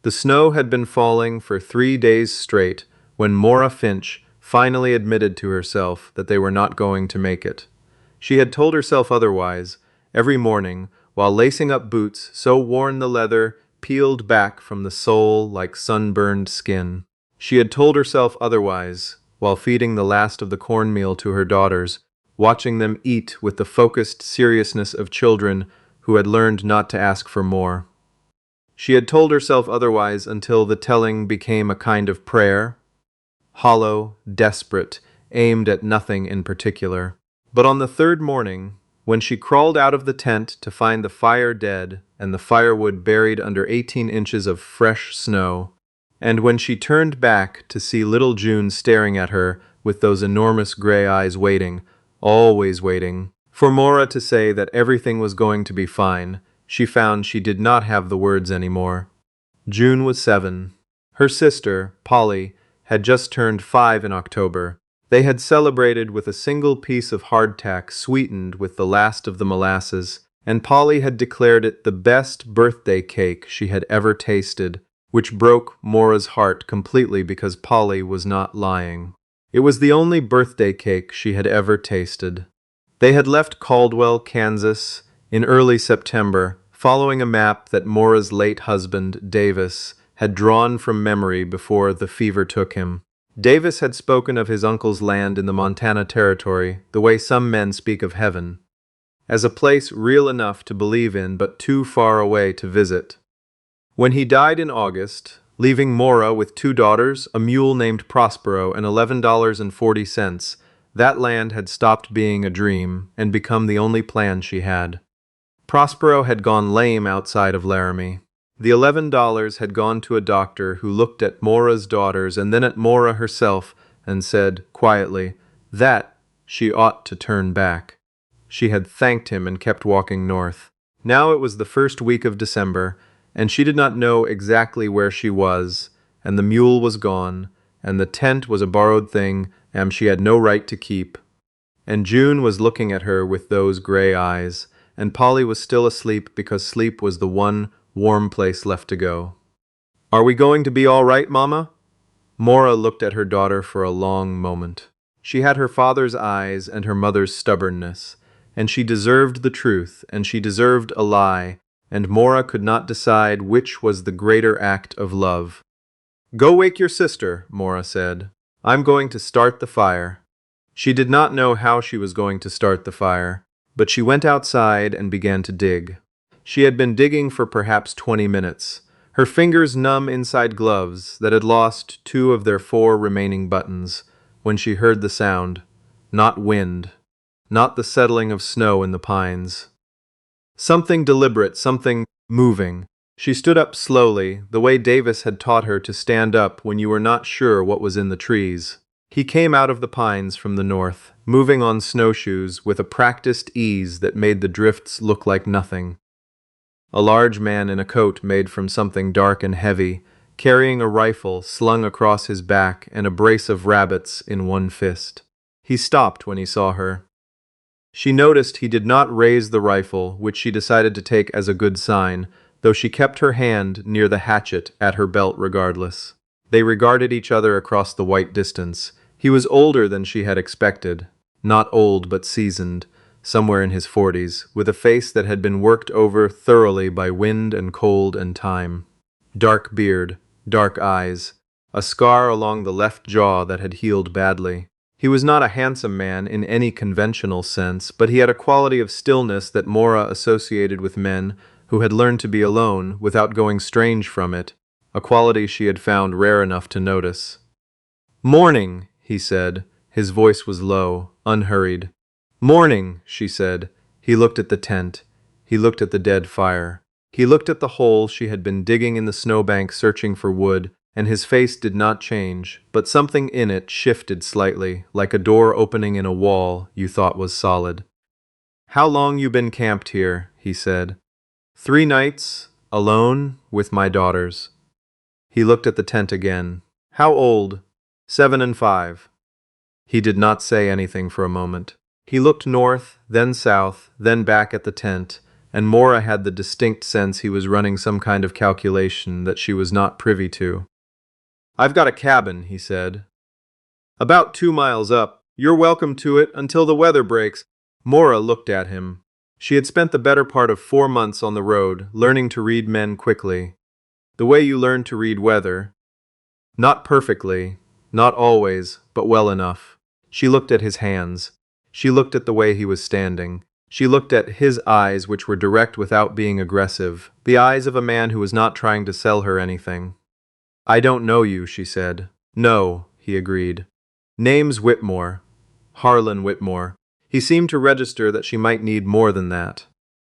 The snow had been falling for 3 days straight when Mora Finch finally admitted to herself that they were not going to make it. She had told herself otherwise every morning while lacing up boots so worn the leather peeled back from the sole like sunburned skin. She had told herself otherwise while feeding the last of the cornmeal to her daughters, watching them eat with the focused seriousness of children who had learned not to ask for more. She had told herself otherwise until the telling became a kind of prayer, hollow, desperate, aimed at nothing in particular. But on the third morning, when she crawled out of the tent to find the fire dead and the firewood buried under 18 inches of fresh snow, and when she turned back to see little June staring at her with those enormous gray eyes waiting, always waiting, for Mora to say that everything was going to be fine, she found she did not have the words anymore. June was 7. Her sister, Polly, had just turned 5 in October. They had celebrated with a single piece of hardtack sweetened with the last of the molasses, and Polly had declared it the best birthday cake she had ever tasted, which broke Mora's heart completely because Polly was not lying. It was the only birthday cake she had ever tasted. They had left Caldwell, Kansas, in early September, following a map that Mora's late husband, Davis, had drawn from memory before the fever took him. Davis had spoken of his uncle's land in the Montana Territory the way some men speak of heaven, as a place real enough to believe in but too far away to visit. When he died in August, leaving Mora with 2 daughters, a mule named Prospero, and $11.40, that land had stopped being a dream and become the only plan she had. Prospero had gone lame outside of Laramie. The $11 had gone to a doctor who looked at Mora's daughters and then at Mora herself and said, quietly, that she ought to turn back. She had thanked him and kept walking north. Now it was the first week of December, and she did not know exactly where she was, and the mule was gone, and the tent was a borrowed thing, and she had no right to keep. And June was looking at her with those gray eyes, and Polly was still asleep because sleep was the one warm place left to go. "Are we going to be all right, Mama?" Mora looked at her daughter for a long moment. She had her father's eyes and her mother's stubbornness, and she deserved the truth, and she deserved a lie, and Mora could not decide which was the greater act of love. "Go wake your sister," Mora said. "I'm going to start the fire." She did not know how she was going to start the fire, but she went outside and began to dig. She had been digging for perhaps 20 minutes, her fingers numb inside gloves that had lost 2 of their 4 remaining buttons, when she heard the sound. Not wind, not the settling of snow in the pines. Something deliberate, something moving. She stood up slowly, the way Davis had taught her to stand up when you were not sure what was in the trees. He came out of the pines from the north, moving on snowshoes with a practiced ease that made the drifts look like nothing. A large man in a coat made from something dark and heavy, carrying a rifle slung across his back and a brace of rabbits in one fist. He stopped when he saw her. She noticed he did not raise the rifle, which she decided to take as a good sign, though she kept her hand near the hatchet at her belt regardless. They regarded each other across the white distance. He was older than she had expected, not old but seasoned, somewhere in his 40s, with a face that had been worked over thoroughly by wind and cold and time. Dark beard, dark eyes, a scar along the left jaw that had healed badly. He was not a handsome man in any conventional sense, but he had a quality of stillness that Mora associated with men who had learned to be alone without going strange from it, a quality she had found rare enough to notice. "Morning," he said. His voice was low, unhurried. "Morning," she said. He looked at the tent. He looked at the dead fire. He looked at the hole she had been digging in the snowbank searching for wood, and his face did not change, but something in it shifted slightly, like a door opening in a wall you thought was solid. "How long you been camped here?" he said. 3 nights, alone, with my daughters." He looked at the tent again. "How old?" 7 and 5. He did not say anything for a moment. He looked north, then south, then back at the tent, and Mora had the distinct sense he was running some kind of calculation that she was not privy to. "I've got a cabin," he said. "About 2 miles up. You're welcome to it until the weather breaks." Mora looked at him. She had spent the better part of 4 months on the road, learning to read men quickly. The way you learn to read weather. Not perfectly, not always, but well enough. She looked at his hands. She looked at the way he was standing. She looked at his eyes, which were direct without being aggressive, the eyes of a man who was not trying to sell her anything. "I don't know you," she said. "No," he agreed. "Name's Whitmore. Harlan Whitmore." He seemed to register that she might need more than that.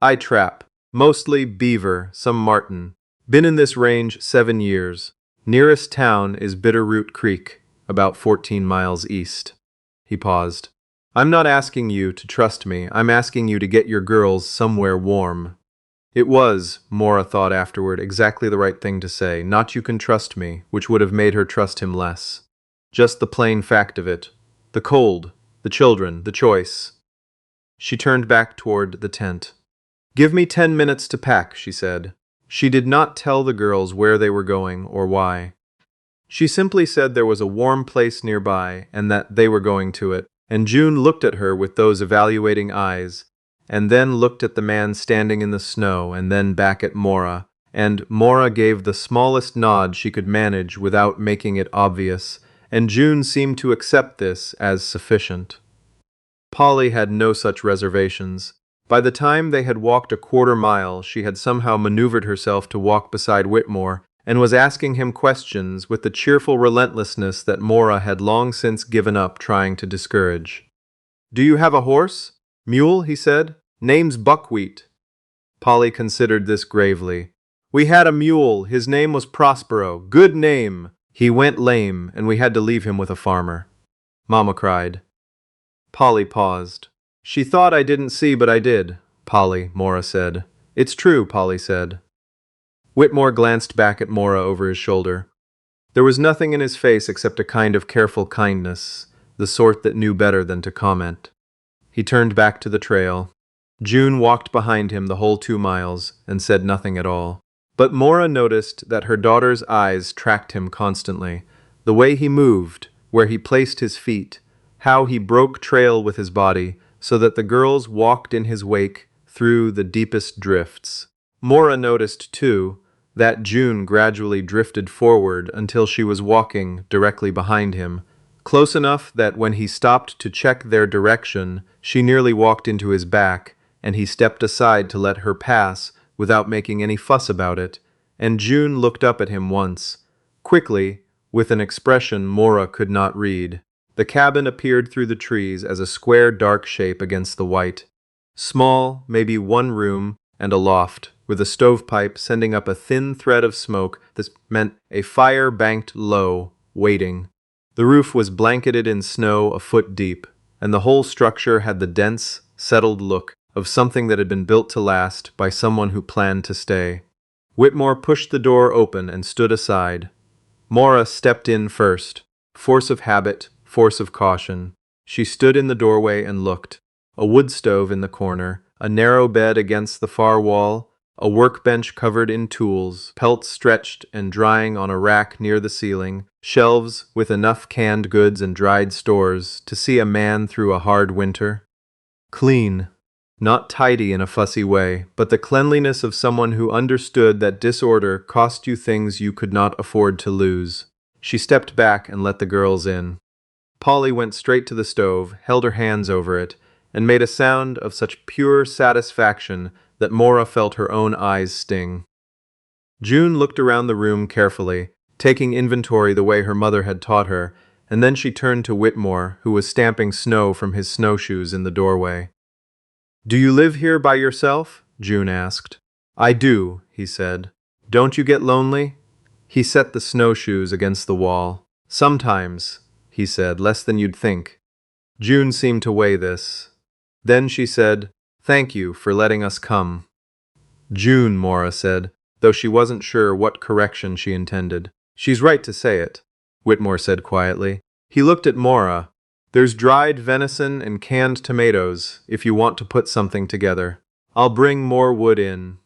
"I trap. Mostly beaver, some marten. Been in this range 7 years. Nearest town is Bitterroot Creek, about 14 miles east." He paused. "I'm not asking you to trust me. I'm asking you to get your girls somewhere warm." It was, Mora thought afterward, exactly the right thing to say. Not "you can trust me," which would have made her trust him less. Just the plain fact of it. The cold, the children, the choice. She turned back toward the tent. "Give me 10 minutes to pack," she said. She did not tell the girls where they were going or why. She simply said there was a warm place nearby and that they were going to it, and June looked at her with those evaluating eyes, and then looked at the man standing in the snow, and then back at Mora, and Mora gave the smallest nod she could manage without making it obvious, and June seemed to accept this as sufficient. Polly had no such reservations. By the time they had walked a quarter mile, she had somehow maneuvered herself to walk beside Whitmore, and was asking him questions with the cheerful relentlessness that Mora had long since given up trying to discourage. "Do you have a horse?" "Mule," he said. "Name's Buckwheat." Polly considered this gravely. "We had a mule. His name was Prospero. Good name. He went lame, and we had to leave him with a farmer." Mama cried. Polly paused. "She thought I didn't see, but I did." "Polly," Mora said. "It's true," Polly said. Whitmore glanced back at Mora over his shoulder. There was nothing in his face except a kind of careful kindness, the sort that knew better than to comment. He turned back to the trail. June walked behind him the whole 2 miles and said nothing at all. But Mora noticed that her daughter's eyes tracked him constantly. The way he moved, where he placed his feet, how he broke trail with his body, so that the girls walked in his wake through the deepest drifts. Mora noticed, too, that June gradually drifted forward until she was walking directly behind him, close enough that when he stopped to check their direction, she nearly walked into his back, and he stepped aside to let her pass without making any fuss about it, and June looked up at him once, quickly, with an expression Mora could not read. The cabin appeared through the trees as a square dark shape against the white. Small, maybe 1 room, and a loft, with a stovepipe sending up a thin thread of smoke that meant a fire banked low, waiting. The roof was blanketed in snow a foot deep, and the whole structure had the dense, settled look of something that had been built to last by someone who planned to stay. Whitmore pushed the door open and stood aside. Mora stepped in first. Force of habit, force of caution. She stood in the doorway and looked. A wood stove in the corner, a narrow bed against the far wall, a workbench covered in tools, pelts stretched and drying on a rack near the ceiling, shelves with enough canned goods and dried stores to see a man through a hard winter. Clean. Not tidy in a fussy way, but the cleanliness of someone who understood that disorder cost you things you could not afford to lose. She stepped back and let the girls in. Polly went straight to the stove, held her hands over it, and made a sound of such pure satisfaction that Mora felt her own eyes sting. June looked around the room carefully, taking inventory the way her mother had taught her, and then she turned to Whitmore, who was stamping snow from his snowshoes in the doorway. "Do you live here by yourself?" June asked. "I do," he said. "Don't you get lonely?" He set the snowshoes against the wall. "Sometimes," he said, "less than you'd think." June seemed to weigh this. Then she said, "Thank you for letting us come." "June," Mora said, though she wasn't sure what correction she intended. "She's right to say it," Whitmore said quietly. He looked at Mora. "There's dried venison and canned tomatoes, if you want to put something together." I'll bring more wood in.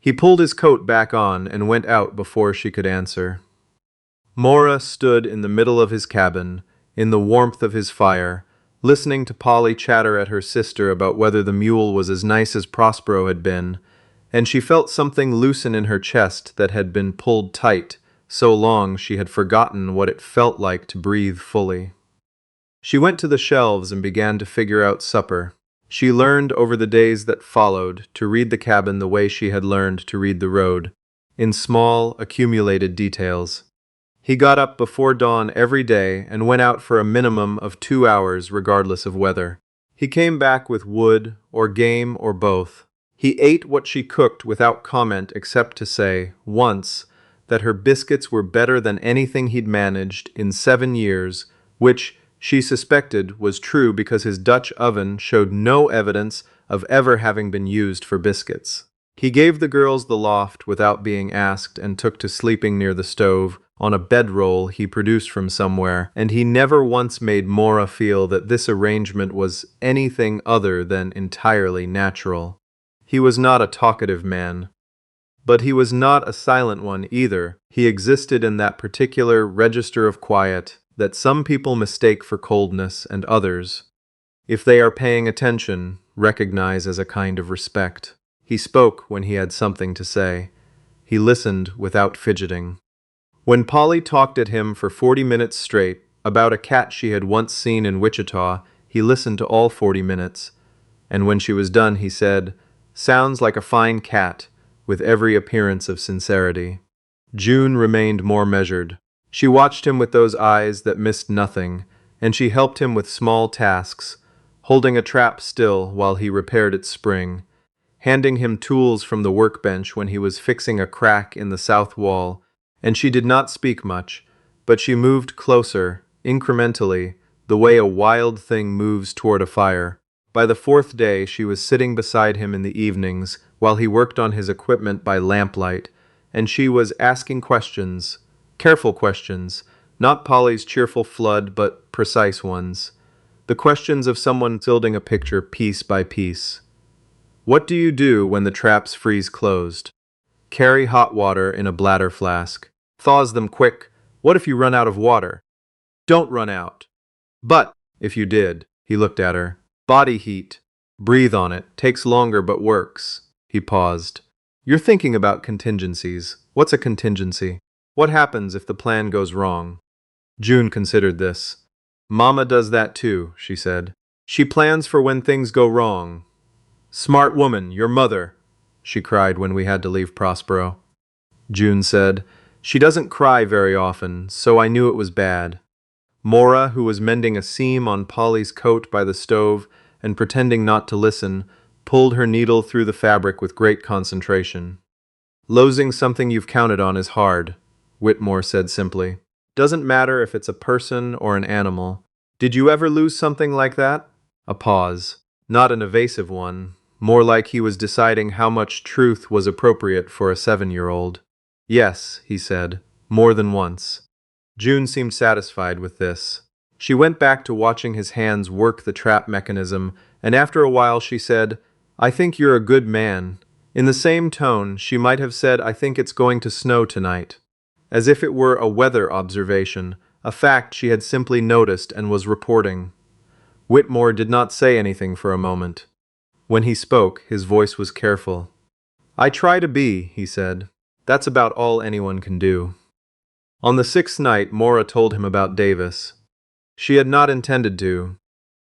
He pulled his coat back on and went out before she could answer. Mora stood in the middle of his cabin, in the warmth of his fire, listening to Polly chatter at her sister about whether the mule was as nice as Prospero had been, and she felt something loosen in her chest that had been pulled tight so long she had forgotten what it felt like to breathe fully. She went to the shelves and began to figure out supper. She learned over the days that followed to read the cabin the way she had learned to read the road, in small, accumulated details. He got up before dawn every day and went out for a minimum of 2 hours regardless of weather. He came back with wood or game or both. He ate what she cooked without comment except to say, once, that her biscuits were better than anything he'd managed in 7 years, which, she suspected, was true because his Dutch oven showed no evidence of ever having been used for biscuits. He gave the girls the loft without being asked and took to sleeping near the stove, on a bedroll he produced from somewhere, and he never once made Mora feel that this arrangement was anything other than entirely natural. He was not a talkative man, but he was not a silent one either. He existed in that particular register of quiet that some people mistake for coldness and others, if they are paying attention, recognize as a kind of respect. He spoke when he had something to say. He listened without fidgeting. When Polly talked at him for 40 minutes straight about a cat she had once seen in Wichita, he listened to all 40 minutes, and when she was done he said, "Sounds like a fine cat," with every appearance of sincerity. June remained more measured. She watched him with those eyes that missed nothing, and she helped him with small tasks, holding a trap still while he repaired its spring, handing him tools from the workbench when he was fixing a crack in the south wall, and she did not speak much, but she moved closer, incrementally, the way a wild thing moves toward a fire. By the 4th day she was sitting beside him in the evenings while he worked on his equipment by lamplight, and she was asking questions, careful questions, not Polly's cheerful flood but precise ones, the questions of someone building a picture piece by piece. What do you do when the traps freeze closed? Carry hot water in a bladder flask. Thaws them quick. What if you run out of water? Don't run out. But, if you did, he looked at her. Body heat. Breathe on it. Takes longer but works. He paused. You're thinking about contingencies. What's a contingency? What happens if the plan goes wrong? June considered this. Mama does that too, she said. She plans for when things go wrong. Smart woman, your mother, she cried when we had to leave Prospero. June said, She doesn't cry very often, so I knew it was bad. Mora, who was mending a seam on Polly's coat by the stove and pretending not to listen, pulled her needle through the fabric with great concentration. Losing something you've counted on is hard, Whitmore said simply. Doesn't matter if it's a person or an animal. Did you ever lose something like that? A pause. Not an evasive one, more like he was deciding how much truth was appropriate for a 7-year-old. Yes, he said, more than once. June seemed satisfied with this. She went back to watching his hands work the trap mechanism, and after a while she said, I think you're a good man. In the same tone, she might have said, I think it's going to snow tonight. As if it were a weather observation, a fact she had simply noticed and was reporting. Whitmore did not say anything for a moment. When he spoke, his voice was careful. I try to be, he said. That's about all anyone can do. On the 6th night, Mora told him about Davis. She had not intended to.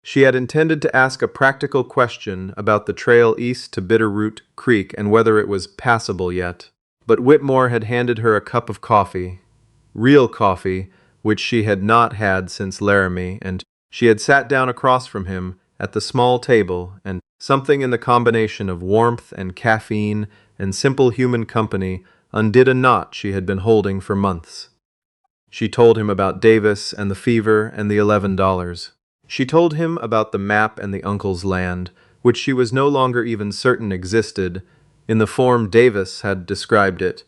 She had intended to ask a practical question about the trail east to Bitterroot Creek and whether it was passable yet. But Whitmore had handed her a cup of coffee, real coffee, which she had not had since Laramie, and she had sat down across from him at the small table, and something in the combination of warmth and caffeine and simple human company undid a knot she had been holding for months. She told him about Davis and the fever and the $11. She told him about the map and the uncle's land, which she was no longer even certain existed, in the form Davis had described it,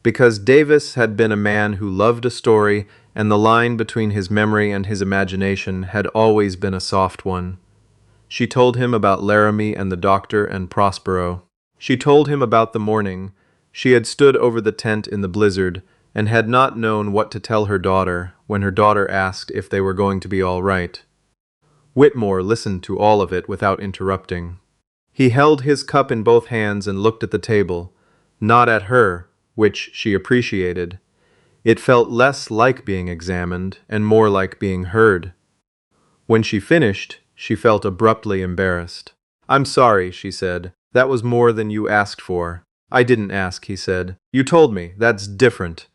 because Davis had been a man who loved a story, and the line between his memory and his imagination had always been a soft one. She told him about Laramie and the doctor and Prospero. She told him about the morning. She had stood over the tent in the blizzard and had not known what to tell her daughter when her daughter asked if they were going to be all right. Whitmore listened to all of it without interrupting. He held his cup in both hands and looked at the table, not at her, which she appreciated. It felt less like being examined and more like being heard. When she finished, she felt abruptly embarrassed. "I'm sorry," she said. "That was more than you asked for." "I didn't ask," he said. "You told me. That's different."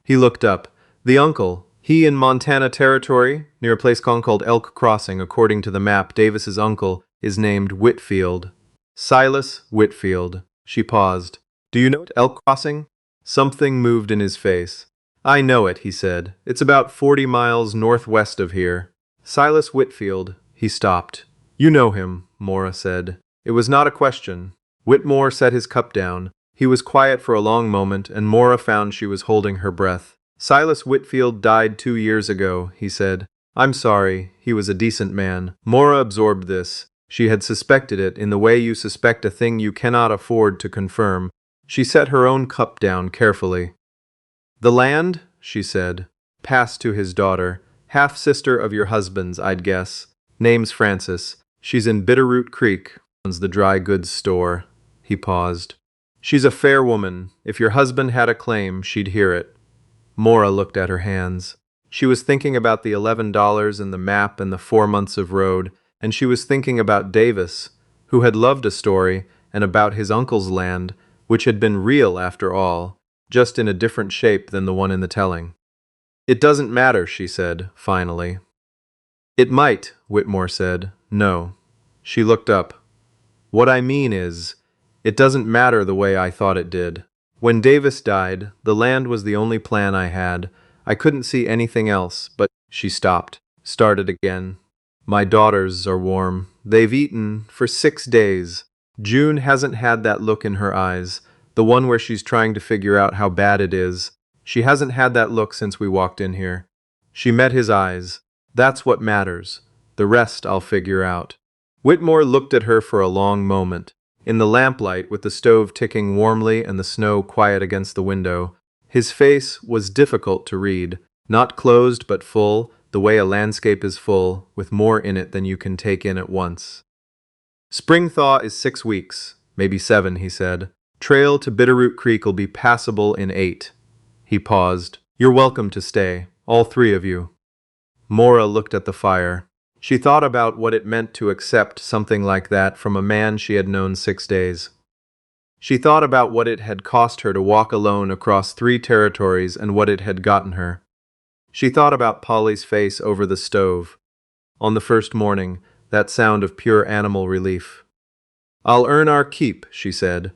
He looked up. The uncle, he in Montana Territory, near a place called Elk Crossing, according to the map. Davis's uncle is named Whitfield. Silas Whitfield. She paused. "Do you know it, Elk Crossing?" Something moved in his face. "I know it," he said. "It's about 40 miles northwest of here." Silas Whitfield. He stopped. "You know him," Mora said. It was not a question. Whitmore set his cup down. He was quiet for a long moment, and Mora found she was holding her breath. "Silas Whitfield died 2 years ago," he said. "I'm sorry. He was a decent man." Mora absorbed this. She had suspected it in the way you suspect a thing you cannot afford to confirm. She set her own cup down carefully. "The land," she said, "passed to his daughter. Half-sister of your husband's, I'd guess. Name's Frances. She's in Bitterroot Creek, owns the dry goods store." He paused. "She's a fair woman. If your husband had a claim, she'd hear it." Mora looked at her hands. She was thinking about the $11 and the map and the 4 months of road, and she was thinking about Davis, who had loved a story, and about his uncle's land, which had been real after all, just in a different shape than the one in the telling. "It doesn't matter," she said, finally. "It might," Whitmore said. "No." She looked up. "What I mean is, it doesn't matter the way I thought it did. When Davis died, the land was the only plan I had. I couldn't see anything else, but—" She stopped, started again. "My daughters are warm. They've eaten for 6 days. June hasn't had that look in her eyes, the one where she's trying to figure out how bad it is. She hasn't had that look since we walked in here." She met his eyes. "That's what matters. The rest I'll figure out." Whitmore looked at her for a long moment. In the lamplight, with the stove ticking warmly and the snow quiet against the window, his face was difficult to read, not closed but full, the way a landscape is full, with more in it than you can take in at once. "Spring thaw is 6 weeks, maybe 7, he said. "Trail to Bitterroot Creek'll be passable in 8. He paused. "You're welcome to stay, all 3 of you." Mora looked at the fire. She thought about what it meant to accept something like that from a man she had known 6 days. She thought about what it had cost her to walk alone across 3 territories and what it had gotten her. She thought about Polly's face over the stove. On the first morning, that sound of pure animal relief. "I'll earn our keep," she said.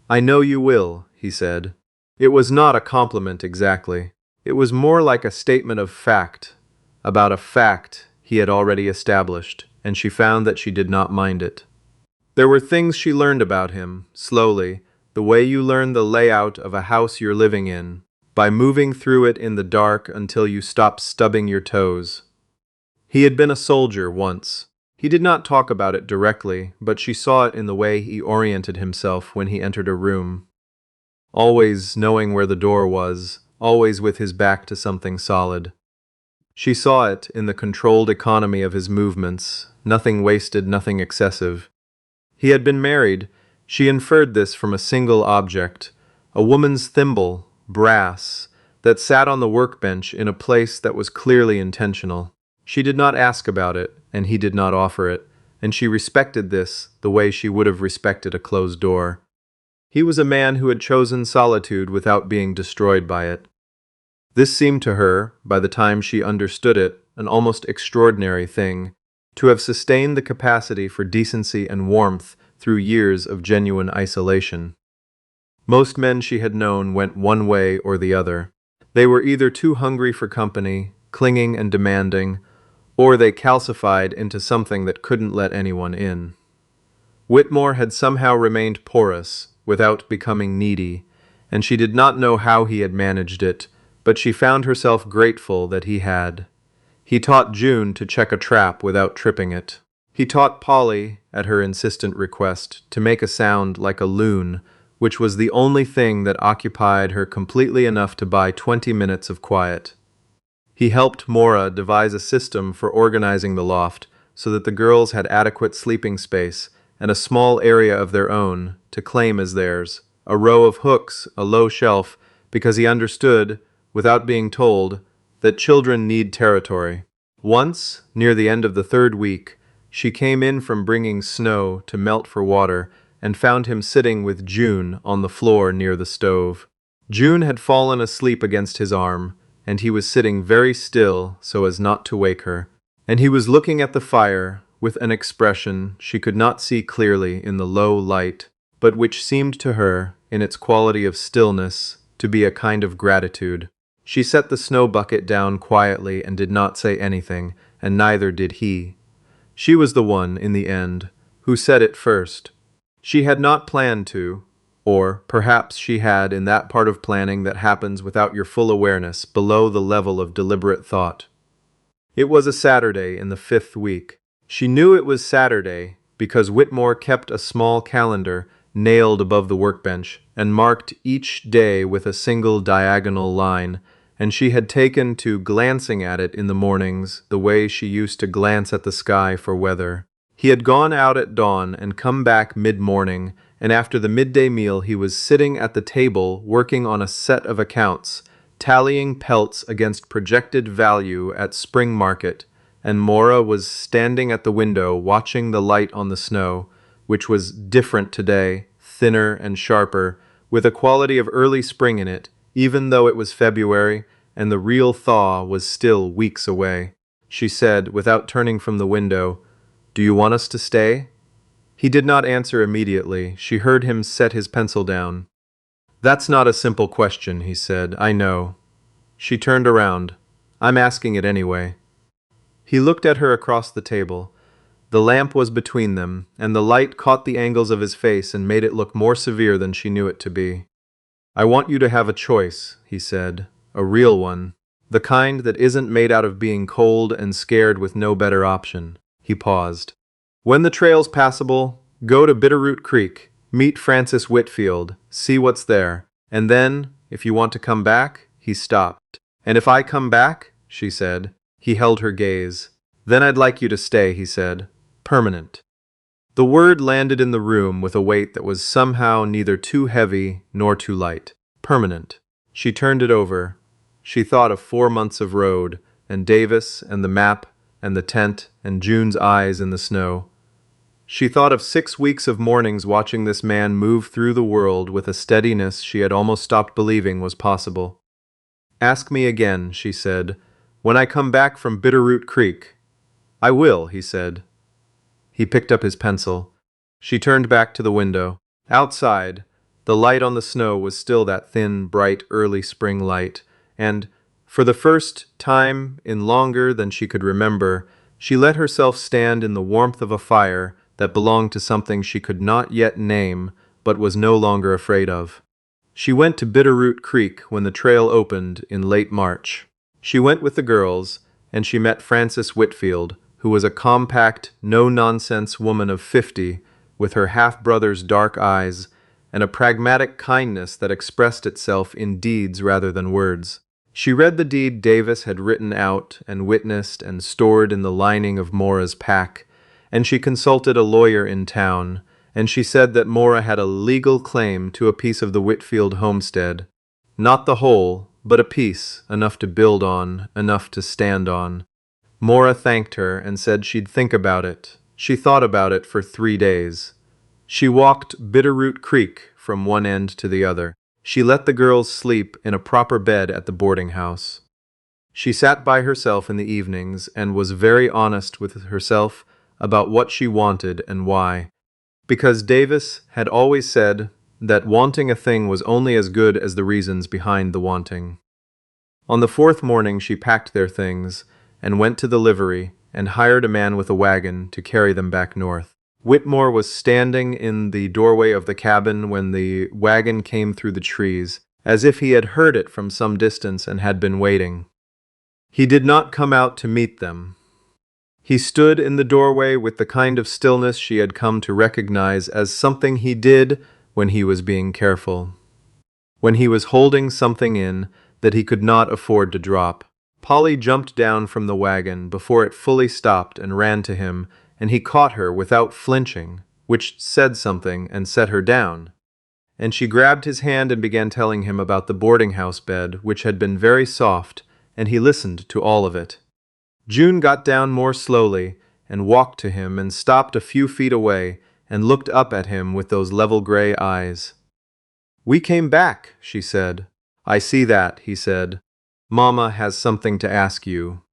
"I know you will," he said. It was not a compliment exactly. It was more like a statement of fact, about a fact he had already established, and she found that she did not mind it. There were things she learned about him, slowly, the way you learn the layout of a house you're living in, by moving through it in the dark until you stop stubbing your toes. He had been a soldier once. He did not talk about it directly, but she saw it in the way he oriented himself when he entered a room. Always knowing where the door was, always with his back to something solid. She saw it in the controlled economy of his movements, nothing wasted, nothing excessive. He had been married. She inferred this from a single object, a woman's thimble, brass, that sat on the workbench in a place that was clearly intentional. She did not ask about it, and he did not offer it, and she respected this the way she would have respected a closed door. He was a man who had chosen solitude without being destroyed by it. This seemed to her, by the time she understood it, an almost extraordinary thing, to have sustained the capacity for decency and warmth through years of genuine isolation. Most men she had known went one way or the other. They were either too hungry for company, clinging and demanding, or they calcified into something that couldn't let anyone in. Whitmore had somehow remained porous, without becoming needy, and she did not know how he had managed it, but she found herself grateful that he had. He taught June to check a trap without tripping it. He taught Polly, at her insistent request, to make a sound like a loon, which was the only thing that occupied her completely enough to buy 20 minutes of quiet. He helped Mora devise a system for organizing the loft so that the girls had adequate sleeping space and a small area of their own to claim as theirs, a row of hooks, a low shelf, because he understood, without being told, that children need territory. Once, near the end of the third week, she came in from bringing snow to melt for water and found him sitting with June on the floor near the stove. June had fallen asleep against his arm, and he was sitting very still so as not to wake her, and he was looking at the fire with an expression she could not see clearly in the low light, but which seemed to her, in its quality of stillness, to be a kind of gratitude. She set the snow bucket down quietly and did not say anything, and neither did he. She was the one, in the end, who said it first. She had not planned to, or perhaps she had in that part of planning that happens without your full awareness, below the level of deliberate thought. It was a Saturday in the 5th week. She knew it was Saturday because Whitmore kept a small calendar nailed above the workbench and marked each day with a single diagonal line, and she had taken to glancing at it in the mornings the way she used to glance at the sky for weather. He had gone out at dawn and come back mid-morning, and after the midday meal he was sitting at the table working on a set of accounts, tallying pelts against projected value at spring market, and Mora was standing at the window watching the light on the snow, which was different today, thinner and sharper, with a quality of early spring in it, even though it was February and the real thaw was still weeks away. She said, without turning from the window, "Do you want us to stay?" He did not answer immediately. She heard him set his pencil down. "That's not a simple question," he said. "I know." She turned around. "I'm asking it anyway." He looked at her across the table. The lamp was between them, and the light caught the angles of his face and made it look more severe than she knew it to be. "I want you to have a choice," he said, "a real one, the kind that isn't made out of being cold and scared with no better option." He paused. "When the trail's passable, go to Bitterroot Creek, meet Francis Whitfield, see what's there, and then, if you want to come back," he stopped. "And if I come back," she said. He held her gaze. "Then I'd like you to stay," he said. "Permanent." The word landed in the room with a weight that was somehow neither too heavy nor too light. Permanent. She turned it over. She thought of 4 months of road, and Davis, and the map, and the tent, and June's eyes in the snow. She thought of 6 weeks of mornings watching this man move through the world with a steadiness she had almost stopped believing was possible. "Ask me again," she said, "when I come back from Bitterroot Creek." "I will," he said. He picked up his pencil. She turned back to the window. Outside, the light on the snow was still that thin, bright, early spring light, and, for the first time in longer than she could remember, she let herself stand in the warmth of a fire that belonged to something she could not yet name but was no longer afraid of. She went to Bitterroot Creek when the trail opened in late March. She went with the girls, and she met Frances Whitfield, who was a compact, no-nonsense woman of 50, with her half-brother's dark eyes, and a pragmatic kindness that expressed itself in deeds rather than words. She read the deed Davis had written out and witnessed and stored in the lining of Mora's pack, and she consulted a lawyer in town, and she said that Mora had a legal claim to a piece of the Whitfield homestead. Not the whole, but a piece, enough to build on, enough to stand on. Mora thanked her and said she'd think about it. She thought about it for 3 days. She walked Bitterroot Creek from one end to the other. She let the girls sleep in a proper bed at the boarding house. She sat by herself in the evenings and was very honest with herself about what she wanted and why. Because Davis had always said that wanting a thing was only as good as the reasons behind the wanting. On the 4th morning she packed their things and went to the livery and hired a man with a wagon to carry them back north. Whitmore was standing in the doorway of the cabin when the wagon came through the trees, as if he had heard it from some distance and had been waiting. He did not come out to meet them. He stood in the doorway with the kind of stillness she had come to recognize as something he did when he was being careful, when he was holding something in that he could not afford to drop. Polly jumped down from the wagon before it fully stopped and ran to him, and he caught her without flinching, which said something and set her down. And she grabbed his hand and began telling him about the boarding house bed, which had been very soft, and he listened to all of it. June got down more slowly and walked to him and stopped a few feet away and looked up at him with those level gray eyes. "We came back," she said. "I see that," he said. "Mama has something to ask you."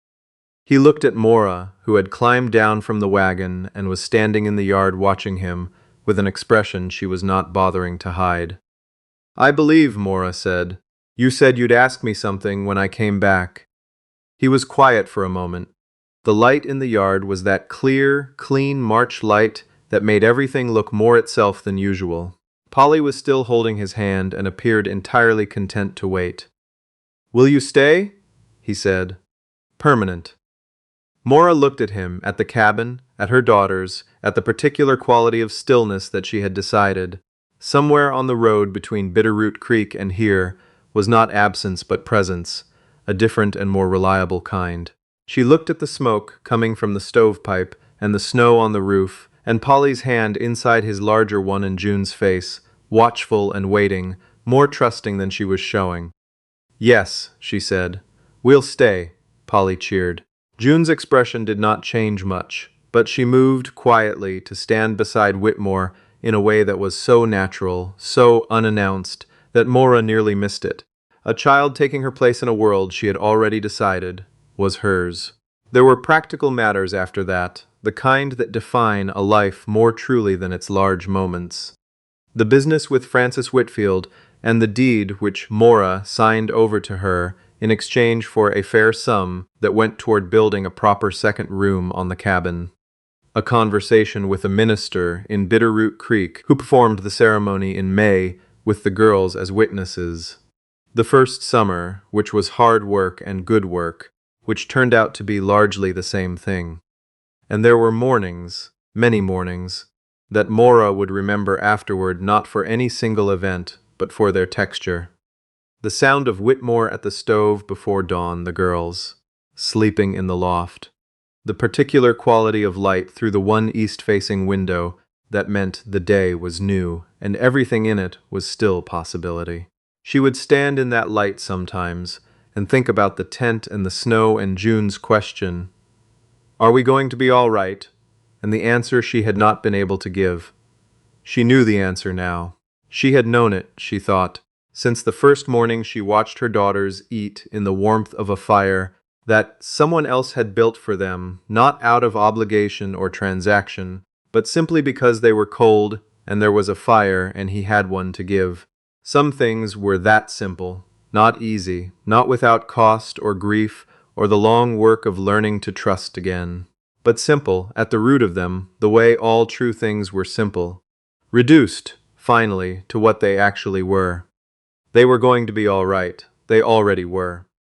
He looked at Mora, who had climbed down from the wagon and was standing in the yard watching him with an expression she was not bothering to hide. "I believe," Mora said, "you said you'd ask me something when I came back." He was quiet for a moment. The light in the yard was that clear, clean March light that made everything look more itself than usual. Polly was still holding his hand and appeared entirely content to wait. "Will you stay?" he said. "Permanent." Mora looked at him, at the cabin, at her daughters, at the particular quality of stillness that she had decided, somewhere on the road between Bitterroot Creek and here, was not absence but presence, a different and more reliable kind. She looked at the smoke coming from the stovepipe and the snow on the roof, and Polly's hand inside his larger one in June's face, watchful and waiting, more trusting than she was showing. "Yes," she said. "We'll stay," Polly cheered. June's expression did not change much, but she moved quietly to stand beside Whitmore in a way that was so natural, so unannounced, that Mora nearly missed it. A child taking her place in a world she had already decided was hers. There were practical matters after that, the kind that define a life more truly than its large moments. The business with Francis Whitfield and the deed which Mora signed over to her in exchange for a fair sum that went toward building a proper second room on the cabin. A conversation with a minister in Bitterroot Creek who performed the ceremony in May with the girls as witnesses. The first summer, which was hard work and good work, which turned out to be largely the same thing. And there were mornings, many mornings, that Mora would remember afterward not for any single event, but for their texture. The sound of Whitmore at the stove before dawn, the girls, sleeping in the loft. The particular quality of light through the one east-facing window that meant the day was new, and everything in it was still possibility. She would stand in that light sometimes and think about the tent and the snow and June's question, "Are we going to be all right?" and the answer she had not been able to give. She knew the answer now. She had known it, she thought, since the first morning she watched her daughters eat in the warmth of a fire that someone else had built for them, not out of obligation or transaction, but simply because they were cold and there was a fire and he had one to give. Some things were that simple, not easy, not without cost or grief or the long work of learning to trust again, but simple at the root of them, the way all true things were simple, reduced, finally, to what they actually were. They were going to be all right. They already were.